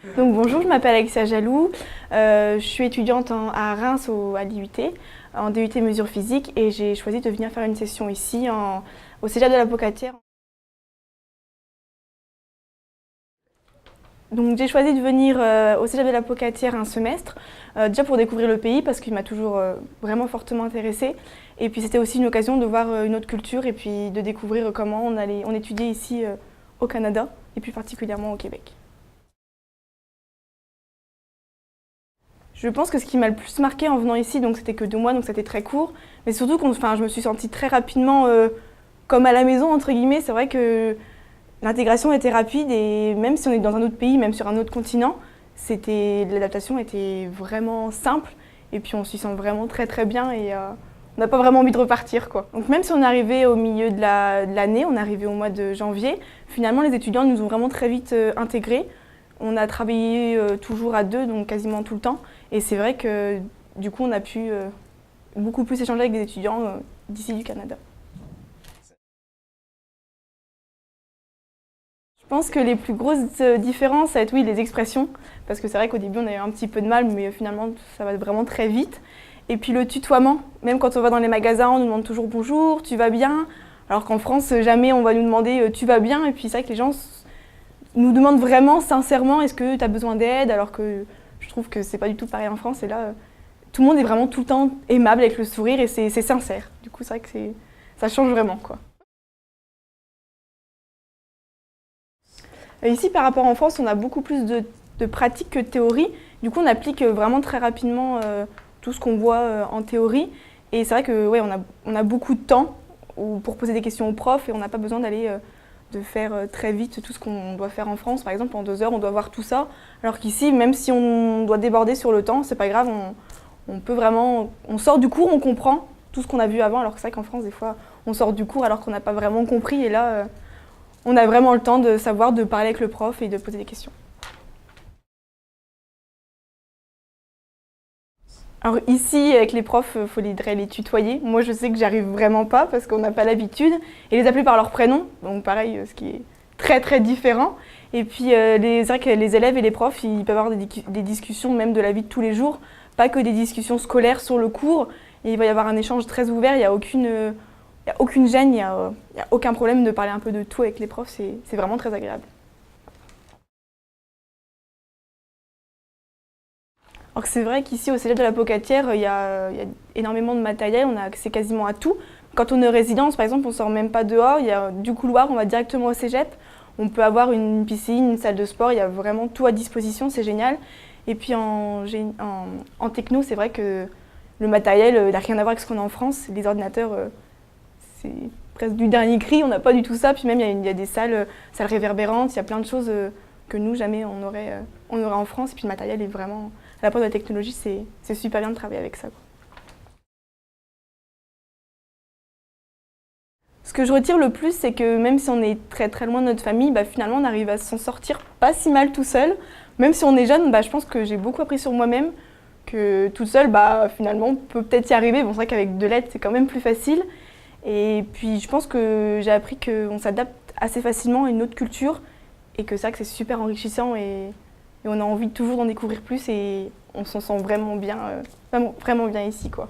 Donc bonjour, je m'appelle Alexia Jaloux, je suis étudiante à Reims à l'IUT, en DUT mesures physiques et j'ai choisi de venir faire une session ici au Cégep de la Pocatière. Donc j'ai choisi de venir au Cégep de la Pocatière un semestre, déjà pour découvrir le pays parce qu'il m'a toujours vraiment fortement intéressée. Et puis c'était aussi une occasion de voir une autre culture et puis de découvrir comment on étudiait ici au Canada et plus particulièrement au Québec. Je pense que ce qui m'a le plus marqué en venant ici, donc c'était que 2 mois, donc c'était très court, mais surtout je me suis sentie très rapidement comme à la maison, entre guillemets. C'est vrai que l'intégration était rapide et même si on est dans un autre pays, même sur un autre continent, l'adaptation était vraiment simple et puis on s'y sent vraiment très très bien et on n'a pas vraiment envie de repartir, quoi. Donc même si on est arrivé au milieu de l'année, on est arrivé au mois de janvier, finalement les étudiants nous ont vraiment très vite intégrés. On a travaillé toujours à deux, donc quasiment tout le temps. Et c'est vrai que du coup, on a pu beaucoup plus échanger avec des étudiants d'ici du Canada. Je pense que les plus grosses différences, ça va être oui, les expressions. Parce que c'est vrai qu'au début, on a eu un petit peu de mal, mais finalement, ça va vraiment très vite. Et puis le tutoiement. Même quand on va dans les magasins, on nous demande toujours bonjour, tu vas bien. Alors qu'en France, jamais on va nous demander tu vas bien. Et puis c'est vrai que les gens nous demandent vraiment sincèrement est-ce que tu as besoin d'aide, alors que je trouve que c'est pas du tout pareil en France. Et là, tout le monde est vraiment tout le temps aimable avec le sourire et c'est sincère. Du coup, c'est vrai que ça change vraiment, quoi. Ici, par rapport en France, on a beaucoup plus de pratique que de théorie. Du coup, on applique vraiment très rapidement tout ce qu'on voit en théorie. Et c'est vrai que ouais, on a beaucoup de temps pour poser des questions aux profs et on n'a pas besoin de faire très vite tout ce qu'on doit faire en France. Par exemple, en 2 heures, on doit voir tout ça. Alors qu'ici, même si on doit déborder sur le temps, c'est pas grave, on peut vraiment... On sort du cours, on comprend tout ce qu'on a vu avant, alors que c'est vrai qu'en France, des fois, on sort du cours alors qu'on n'a pas vraiment compris. Et là, on a vraiment le temps de savoir, de parler avec le prof et de poser des questions. Alors ici, avec les profs, il faudrait les tutoyer. Moi, je sais que j'arrive vraiment pas parce qu'on n'a pas l'habitude. Et les appeler par leur prénom, donc pareil, ce qui est très très différent. Et puis, c'est vrai que les élèves et les profs, ils peuvent avoir des discussions même de la vie de tous les jours, pas que des discussions scolaires sur le cours. Et il va y avoir un échange très ouvert, il n'y a aucune gêne, il y a aucun problème de parler un peu de tout avec les profs, c'est vraiment très agréable. Alors c'est vrai qu'ici au Cégep de la Pocatière, il y a énormément de matériel, on a accès quasiment à tout. Quand on est résidence, par exemple, on ne sort même pas dehors, il y a du couloir, on va directement au Cégep. On peut avoir une piscine, une salle de sport, il y a vraiment tout à disposition, c'est génial. Et puis en techno, c'est vrai que le matériel n'a rien à voir avec ce qu'on a en France. Les ordinateurs, c'est presque du dernier cri, on n'a pas du tout ça. Puis même, il y a des salles réverbérantes, il y a plein de choses que nous, jamais on aurait en France. Et puis le matériel est vraiment... À la pointe de la technologie, c'est super bien de travailler avec ça, quoi. Ce que je retire le plus, c'est que même si on est très très loin de notre famille, finalement on arrive à s'en sortir pas si mal tout seul. Même si on est jeune, je pense que j'ai beaucoup appris sur moi-même, que toute seule, finalement on peut peut-être y arriver. Bon, c'est vrai qu'avec de l'aide, c'est quand même plus facile. Et puis je pense que j'ai appris qu'on s'adapte assez facilement à une autre culture et que c'est vrai que c'est super enrichissant et on a envie toujours d'en découvrir plus et on s'en sent vraiment bien ici, quoi.